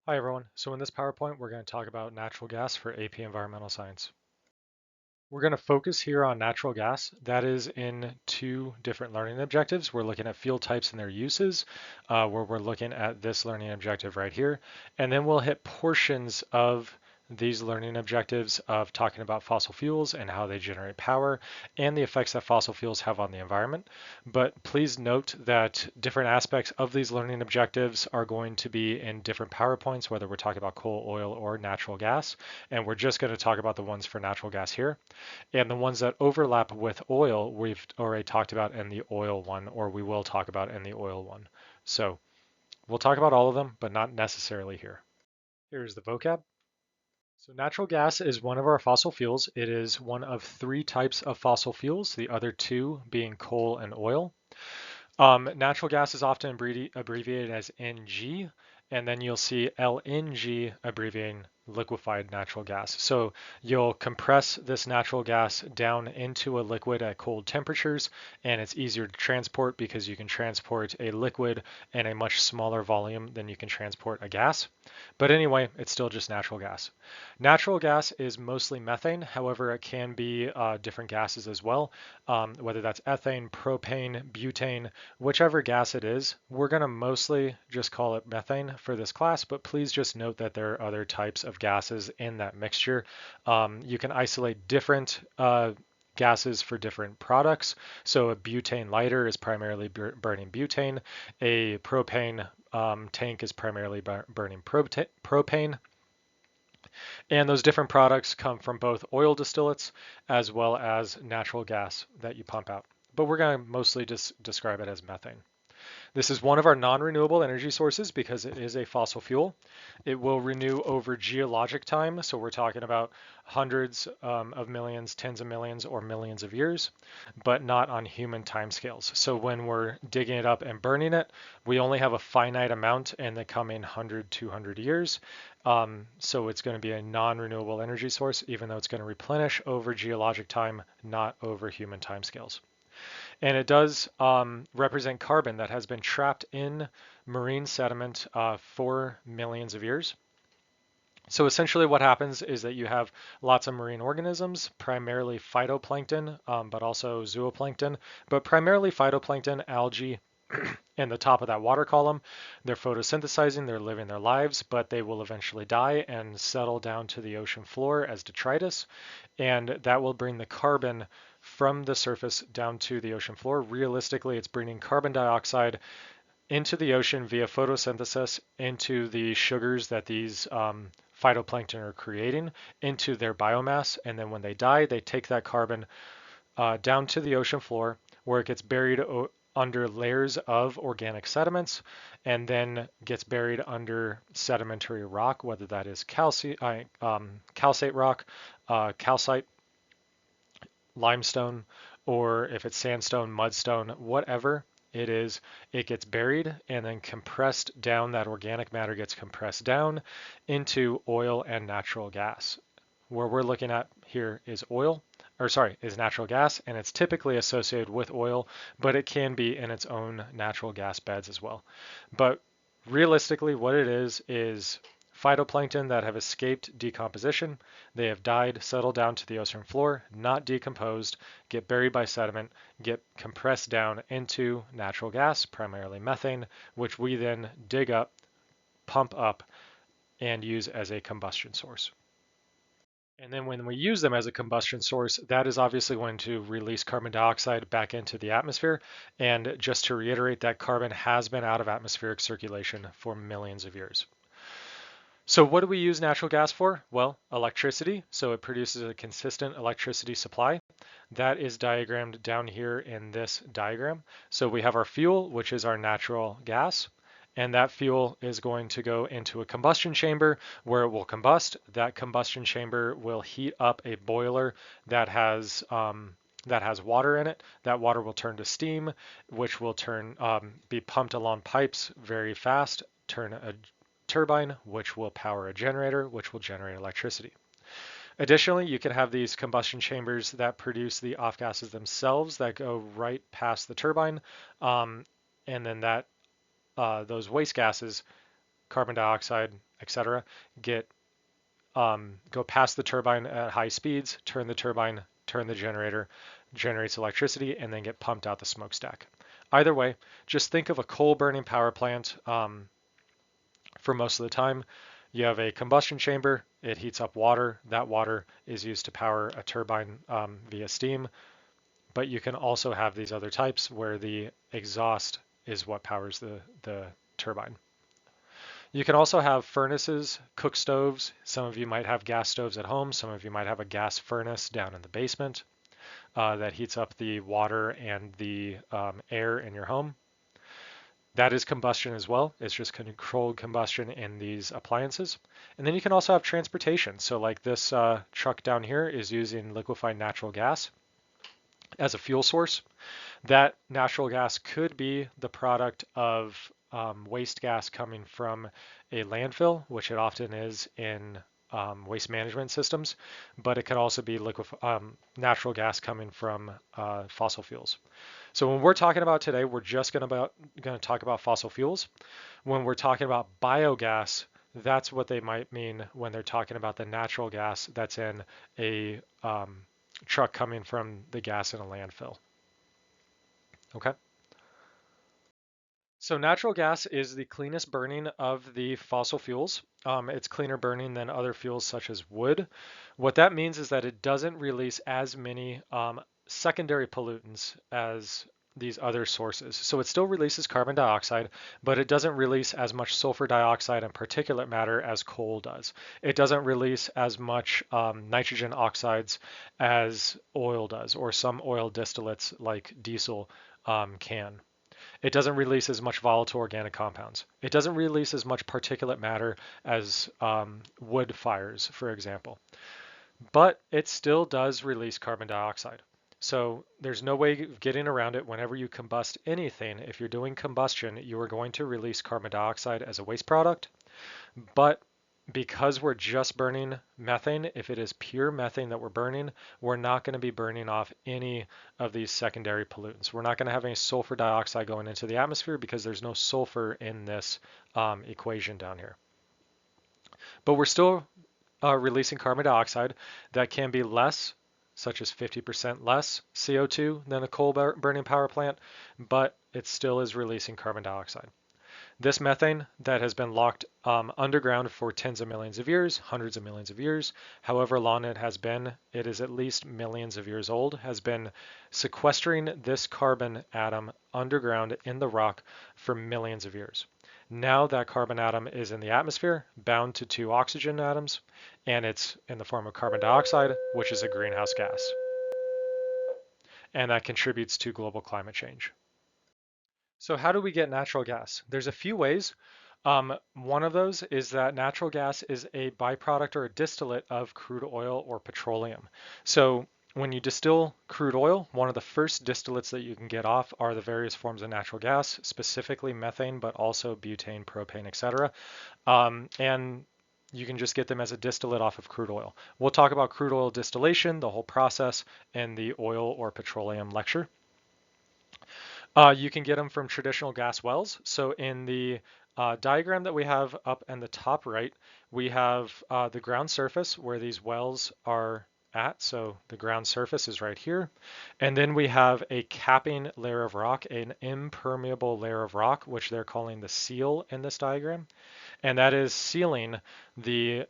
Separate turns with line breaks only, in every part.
Hi everyone. So in this PowerPoint, we're going to talk about natural gas for AP Environmental Science. We're going to focus here on natural gas. That is in two different learning objectives. We're looking at field types and their uses, where we're looking at this learning objective right here. And then we'll hit portions of these learning objectives of talking about fossil fuels and how they generate power and the effects that fossil fuels have on the environment. But please note that different aspects of these learning objectives are going to be in different PowerPoints, whether we're talking about coal, oil, or natural gas. And we're just going to talk about the ones for natural gas here. And the ones that overlap with oil, we've already talked about in the oil one, or we will talk about in the oil one. So we'll talk about all of them, but not necessarily here. Here's the vocab. So natural gas is one of our fossil fuels. It is one of three types of fossil fuels, the other two being coal and oil. Natural gas is often abbreviated as NG, and then you'll see LNG abbreviating liquefied natural gas. So you'll compress this natural gas down into a liquid at cold temperatures, and it's easier to transport because you can transport a liquid in a much smaller volume than you can transport a gas. But anyway, it's still just natural gas. Natural gas is mostly methane. However, it can be different gases as well, whether that's ethane, propane, butane, whichever gas it is. We're going to mostly just call it methane for this class, but please just note that there are other types of gases in that mixture. You can isolate different gases for different products. So a butane lighter is primarily burning butane. A propane tank is primarily burning propane. And those different products come from both oil distillates as well as natural gas that you pump out. But we're going to mostly just describe it as methane. This is one of our non-renewable energy sources because it is a fossil fuel. It will renew over geologic time, so we're talking about hundreds of millions, tens of millions, or millions of years, but not on human timescales. So when we're digging it up and burning it, we only have a finite amount and they come in 100, 200 years. So it's going to be a non-renewable energy source, even though it's going to replenish over geologic time, not over human timescales. And it does represent carbon that has been trapped in marine sediment for millions of years. So essentially what happens is that you have lots of marine organisms, primarily phytoplankton, but also zooplankton, but primarily phytoplankton, algae, in the top of that water column. They're photosynthesizing, they're living their lives, but they will eventually die and settle down to the ocean floor as detritus. And that will bring the carbon from the surface down to the ocean floor. Realistically, it's bringing carbon dioxide into the ocean via photosynthesis into the sugars that these phytoplankton are creating into their biomass. And then when they die, they take that carbon down to the ocean floor where it gets buried under layers of organic sediments and then gets buried under sedimentary rock, whether that is calcite rock, calcite, limestone, or if it's sandstone, mudstone, whatever it is, it gets buried and then compressed down. That organic matter gets compressed down into oil and natural gas. Where we're looking at here is is natural gas, and it's typically associated with oil, but it can be in its own natural gas beds as well. But realistically, what it is phytoplankton that have escaped decomposition. They have died, settled down to the ocean floor, not decomposed, get buried by sediment, get compressed down into natural gas, primarily methane, which we then dig up, pump up, and use as a combustion source. And then when we use them as a combustion source, that is obviously going to release carbon dioxide back into the atmosphere. And just to reiterate, that carbon has been out of atmospheric circulation for millions of years. So what do we use natural gas for? Well, electricity. So it produces a consistent electricity supply. That is diagrammed down here in this diagram. So we have our fuel, which is our natural gas. And that fuel is going to go into a combustion chamber where it will combust. That combustion chamber will heat up a boiler that has water in it. That water will turn to steam, which will be pumped along pipes very fast, turn a turbine, which will power a generator, which will generate electricity. Additionally, you can have these combustion chambers that produce the off gases themselves that go right past the turbine, and then those waste gases carbon dioxide, etc., get go past the turbine at high speeds, turn the turbine, turn the generator, generates electricity, and then get pumped out the smokestack. Either way, just think of a coal burning power plant. For most of the time, you have a combustion chamber. It heats up water. That water is used to power a turbine via steam. But you can also have these other types where the exhaust is what powers the turbine. You can also have furnaces, cook stoves. Some of you might have gas stoves at home. Some of you might have a gas furnace down in the basement that heats up the water and the air in your home. That is combustion as well. It's just controlled combustion in these appliances. And then you can also have transportation. So like this truck down here is using liquefied natural gas as a fuel source. That natural gas could be the product of waste gas coming from a landfill, which it often is in waste management systems, but it can also be natural gas coming from fossil fuels. So when we're talking about today, we're just going to talk about fossil fuels. When we're talking about biogas, that's what they might mean when they're talking about the natural gas that's in a truck coming from the gas in a landfill. Okay. So natural gas is the cleanest burning of the fossil fuels. It's cleaner burning than other fuels such as wood. What that means is that it doesn't release as many secondary pollutants as these other sources. So it still releases carbon dioxide, but it doesn't release as much sulfur dioxide and particulate matter as coal does. It doesn't release as much nitrogen oxides as oil does, or some oil distillates like diesel can. It doesn't release as much volatile organic compounds. It doesn't release as much particulate matter as wood fires, for example. But it still does release carbon dioxide. So there's no way of getting around it. Whenever you combust anything, if you're doing combustion, you are going to release carbon dioxide as a waste product. But because we're just burning methane, if it is pure methane that we're burning, we're not going to be burning off any of these secondary pollutants. We're not going to have any sulfur dioxide going into the atmosphere because there's no sulfur in this equation down here. But we're still releasing carbon dioxide that can be less, such as 50% less CO2 than a coal burning power plant, but it still is releasing carbon dioxide. This methane that has been locked underground for tens of millions of years, hundreds of millions of years, however long it has been, it is at least millions of years old, has been sequestering this carbon atom underground in the rock for millions of years. Now that carbon atom is in the atmosphere, bound to two oxygen atoms, and it's in the form of carbon dioxide, which is a greenhouse gas. And that contributes to global climate change. So how do we get natural gas? There's a few ways. One of those is that natural gas is a byproduct or a distillate of crude oil or petroleum. So when you distill crude oil, one of the first distillates that you can get off are the various forms of natural gas, specifically methane, but also butane, propane, etc. And you can just get them as a distillate off of crude oil. We'll talk about crude oil distillation, the whole process, in the oil or petroleum lecture. You can get them from traditional gas wells. So in the diagram that we have up in the top right, we have the ground surface where these wells are at. So the ground surface is right here. And then we have a capping layer of rock, an impermeable layer of rock, which they're calling the seal in this diagram. And that is sealing the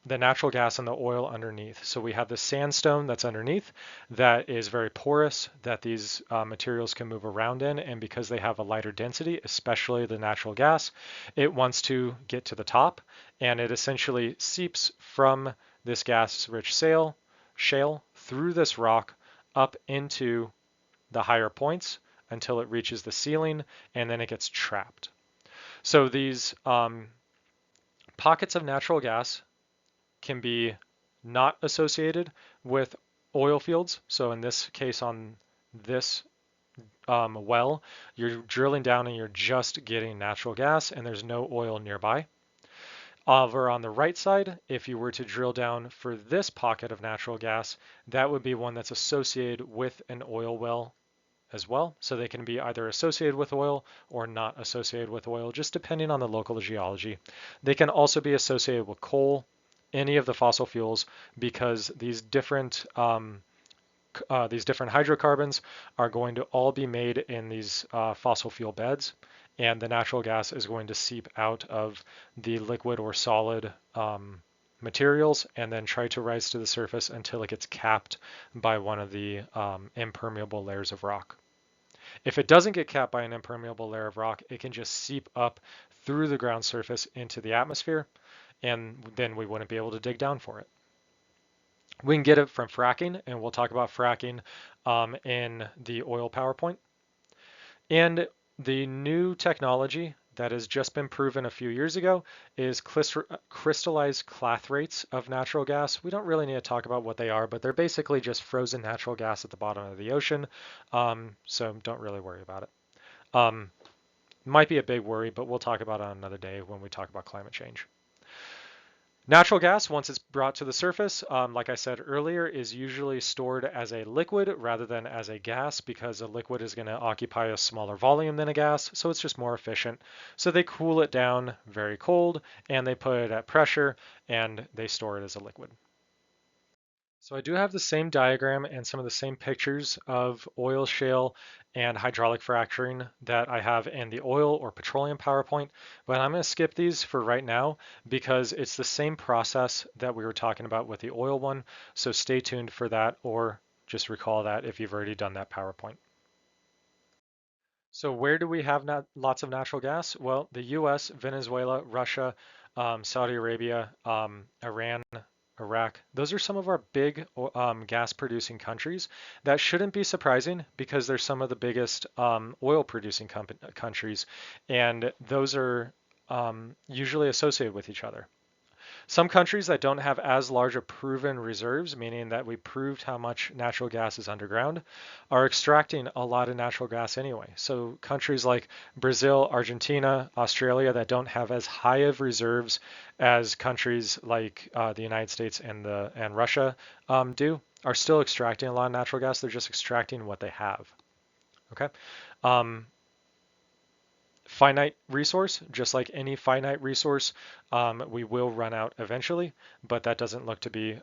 natural gas and the oil underneath. So we have the sandstone that's underneath that is very porous, that these materials can move around in, and because they have a lighter density, especially the natural gas, it wants to get to the top, and it essentially seeps from this gas-rich shale through this rock up into the higher points until it reaches the ceiling, and then it gets trapped. So these pockets of natural gas can be not associated with oil fields. So in this case, on this well, you're drilling down and you're just getting natural gas and there's no oil nearby. Over on the right side, if you were to drill down for this pocket of natural gas, that would be one that's associated with an oil well as well. So they can be either associated with oil or not associated with oil, just depending on the local geology. They can also be associated with coal, any of the fossil fuels, because these different hydrocarbons are going to all be made in these fossil fuel beds, and the natural gas is going to seep out of the liquid or solid materials and then try to rise to the surface until it gets capped by one of the impermeable layers of rock. If it doesn't get capped by an impermeable layer of rock, it can just seep up through the ground surface into the atmosphere, and then we wouldn't be able to dig down for it. We can get it from fracking, and we'll talk about fracking in the oil PowerPoint. And the new technology that has just been proven a few years ago is crystallized clathrates of natural gas. We don't really need to talk about what they are, but they're basically just frozen natural gas at the bottom of the ocean, so don't really worry about it. Might be a big worry, but we'll talk about it on another day when we talk about climate change. Natural gas, once it's brought to the surface, like I said earlier, is usually stored as a liquid rather than as a gas because a liquid is going to occupy a smaller volume than a gas, so it's just more efficient. So they cool it down very cold and they put it at pressure and they store it as a liquid. So I do have the same diagram and some of the same pictures of oil shale and hydraulic fracturing that I have in the oil or petroleum PowerPoint, but I'm going to skip these for right now because it's the same process that we were talking about with the oil one. So stay tuned for that, or just recall that if you've already done that PowerPoint. So where do we have lots of natural gas? Well, the US, Venezuela, Russia, Saudi Arabia, Iran, Iraq. Those are some of our big gas producing countries. That shouldn't be surprising because they're some of the biggest oil producing countries, and those are usually associated with each other. Some countries that don't have as large a proven reserves, meaning that we proved how much natural gas is underground, are extracting a lot of natural gas anyway. So countries like Brazil, Argentina, Australia that don't have as high of reserves as countries like the United States and Russia do are still extracting a lot of natural gas. They're just extracting what they have. Okay. Finite resource, just like any finite resource, we will run out eventually, but that doesn't look to be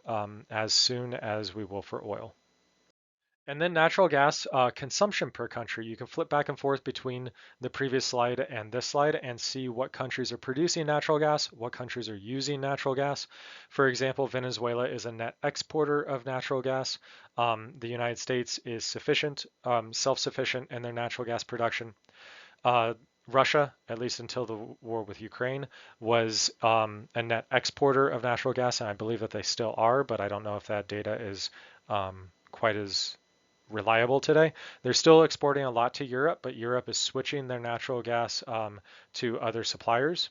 as soon as we will for oil. And then natural gas consumption per country. You can flip back and forth between the previous slide and this slide and see what countries are producing natural gas, what countries are using natural gas. For example, Venezuela is a net exporter of natural gas. The United States is self-sufficient in their natural gas production. Russia, at least until the war with Ukraine, was a net exporter of natural gas, and I believe that they still are, but I don't know if that data is quite as reliable today. They're still exporting a lot to Europe, but Europe is switching their natural gas to other suppliers,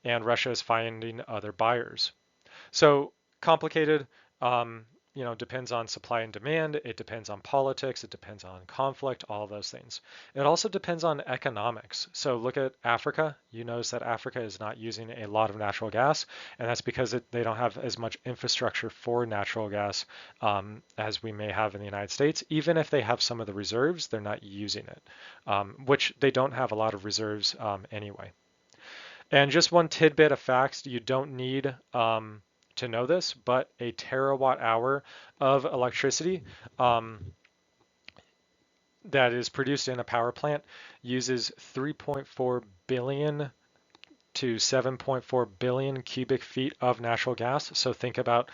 and Russia is finding other buyers. So complicated, depends on supply and demand. It depends on politics. It depends on conflict, all of those things. It also depends on economics. So look at Africa. You notice that Africa is not using a lot of natural gas, and that's because they don't have as much infrastructure for natural gas as we may have in the United States. Even if they have some of the reserves, they're not using it, which they don't have a lot of reserves anyway. And just one tidbit of facts, you don't need to know this, but a terawatt hour of electricity that is produced in a power plant uses 3.4 billion to 7.4 billion cubic feet of natural gas. So think about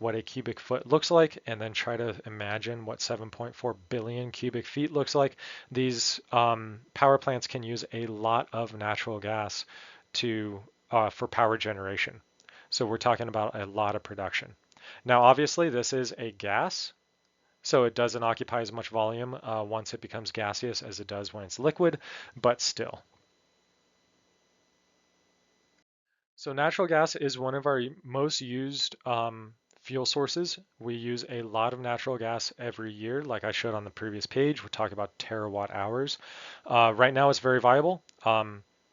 what a cubic foot looks like and then try to imagine what 7.4 billion cubic feet looks like. These power plants can use a lot of natural gas for power generation. So we're talking about a lot of production. Now, obviously, this is a gas, so it doesn't occupy as much volume once it becomes gaseous as it does when it's liquid, but still. So natural gas is one of our most used fuel sources. We use a lot of natural gas every year, like I showed on the previous page. We're talking about terawatt hours. Right now, it's very viable.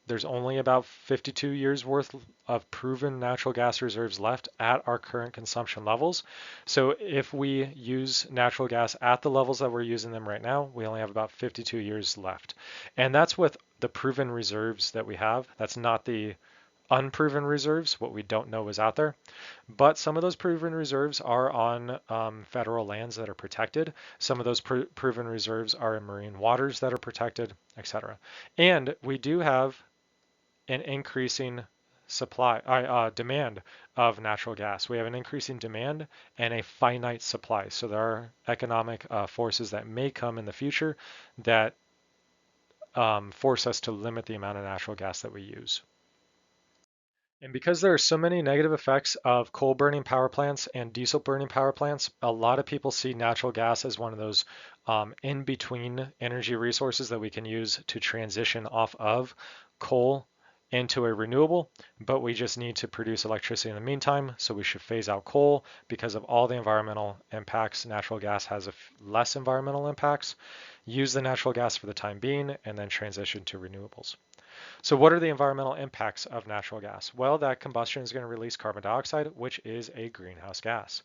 There's only about 52 years worth of proven natural gas reserves left at our current consumption levels. So if we use natural gas at the levels that we're using them right now, we only have about 52 years left. And that's with the proven reserves that we have. That's not the unproven reserves, what we don't know is out there. But some of those proven reserves are on federal lands that are protected. Some of those proven reserves are in marine waters that are protected, etc. And we do have an increasing demand of natural gas. We have an increasing demand and a finite supply. So there are economic forces that may come in the future that force us to limit the amount of natural gas that we use. And because there are so many negative effects of coal burning power plants and diesel burning power plants, a lot of people see natural gas as one of those in between energy resources that we can use to transition off of coal into a renewable, but we just need to produce electricity in the meantime. So we should phase out coal because of all the environmental impacts. Natural gas has less environmental impacts. Use the natural gas for the time being and then transition to renewables. So what are the environmental impacts of natural gas? Well, that combustion is going to release carbon dioxide, which is a greenhouse gas.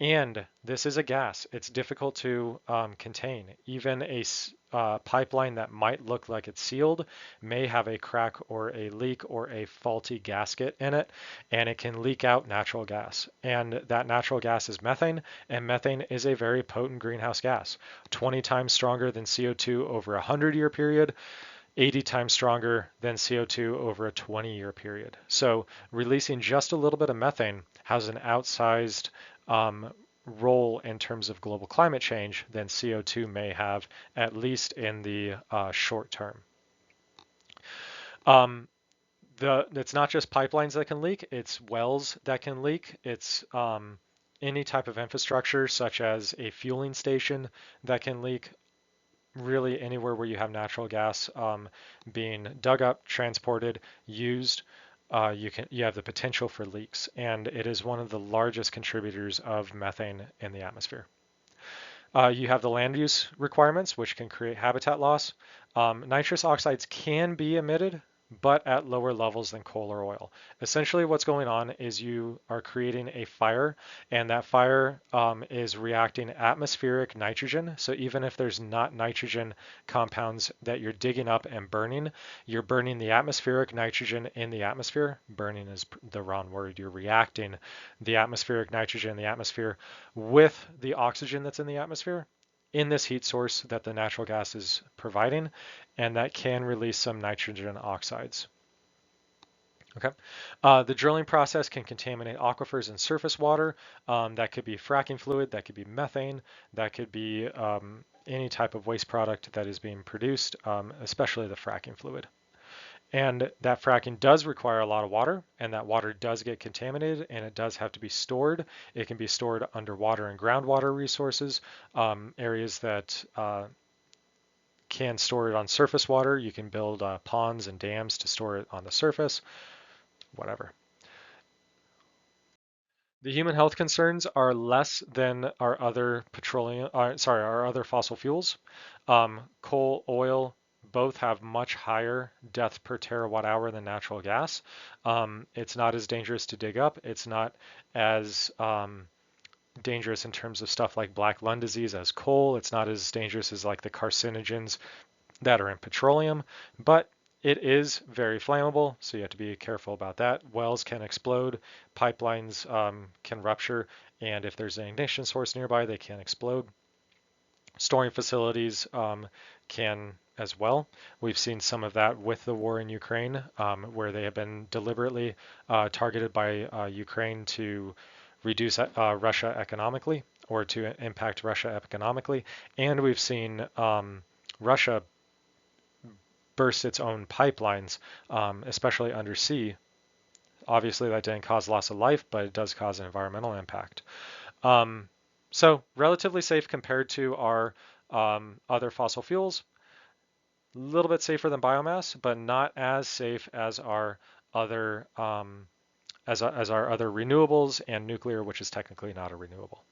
And this is a gas. It's difficult to contain. Even a pipeline that might look like it's sealed may have a crack or a leak or a faulty gasket in it, and it can leak out natural gas. And that natural gas is methane, and methane is a very potent greenhouse gas, 20 times stronger than CO2 over a 100-year period, 80 times stronger than CO2 over a 20-year period. So releasing just a little bit of methane has an outsized role in terms of global climate change than CO2 may have, at least in the short term. It's not just pipelines that can leak, it's wells that can leak. It's any type of infrastructure, such as a fueling station that can leak. Really anywhere where you have natural gas being dug up, transported, used, you have the potential for leaks, and it is one of the largest contributors of methane in the atmosphere. You have the land use requirements, which can create habitat loss. Nitrous oxides can be emitted, but at lower levels than coal or oil. Essentially, what's going on is you are creating a fire, and that fire is reacting atmospheric nitrogen. So even if there's not nitrogen compounds that you're digging up and burning, you're burning the atmospheric nitrogen in the atmosphere. Burning is the wrong word. You're reacting the atmospheric nitrogen in the atmosphere with the oxygen that's in the atmosphere in this heat source that the natural gas is providing, and that can release some nitrogen oxides. Okay. The drilling process can contaminate aquifers and surface water. That could be fracking fluid, that could be methane, that could be any type of waste product that is being produced, especially the fracking fluid. And that fracking does require a lot of water, and that water does get contaminated, and it does have to be stored. It can be stored underwater and groundwater resources, areas that can store it on surface water. You can build ponds and dams to store it on the surface, whatever. The human health concerns are less than our other our other fossil fuels. Coal, oil, both have much higher death per terawatt hour than natural gas. It's not as dangerous to dig up. It's not as dangerous in terms of stuff like black lung disease as coal. It's not as dangerous as like the carcinogens that are in petroleum, but it is very flammable, so you have to be careful about that. Wells can explode, pipelines can rupture, and if there's an ignition source nearby, they can explode. Storing facilities can as well. We've seen some of that with the war in Ukraine, where they have been deliberately targeted by Ukraine to reduce Russia economically or to impact Russia economically. And we've seen Russia burst its own pipelines, especially undersea. Obviously, that didn't cause loss of life, but it does cause an environmental impact. So relatively safe compared to our other fossil fuels. A little bit safer than biomass, but not as safe as our other as our other renewables and nuclear, which is technically not a renewable.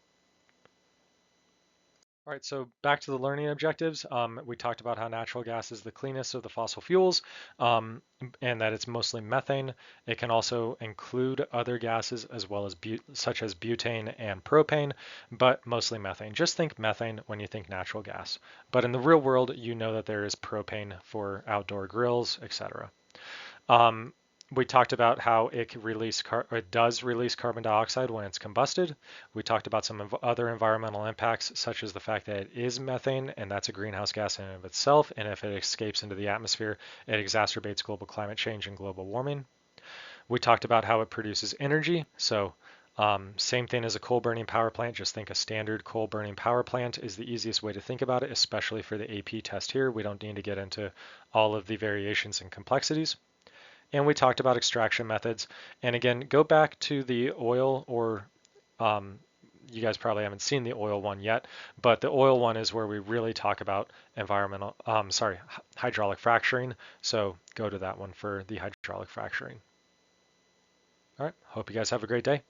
All right, so back to the learning objectives. We talked about how natural gas is the cleanest of the fossil fuels, and that it's mostly methane. It can also include other gases as well as such as butane and propane, but mostly methane. Just think methane when you think natural gas. But in the real world, you know that there is propane for outdoor grills, etc. Um, we talked about how it does release carbon dioxide when it's combusted. We talked about some other environmental impacts, such as the fact that it is methane, and that's a greenhouse gas in and of itself. And if it escapes into the atmosphere, it exacerbates global climate change and global warming. We talked about how it produces energy. So same thing as a coal burning power plant. Just think a standard coal burning power plant is the easiest way to think about it, especially for the AP test here. We don't need to get into all of the variations and complexities. And we talked about extraction methods. And again, go back to the oil or um, you guys probably haven't seen the oil one yet, but the oil one is where we really talk about hydraulic fracturing. So go to that one for the hydraulic fracturing. All right, hope you guys have a great day.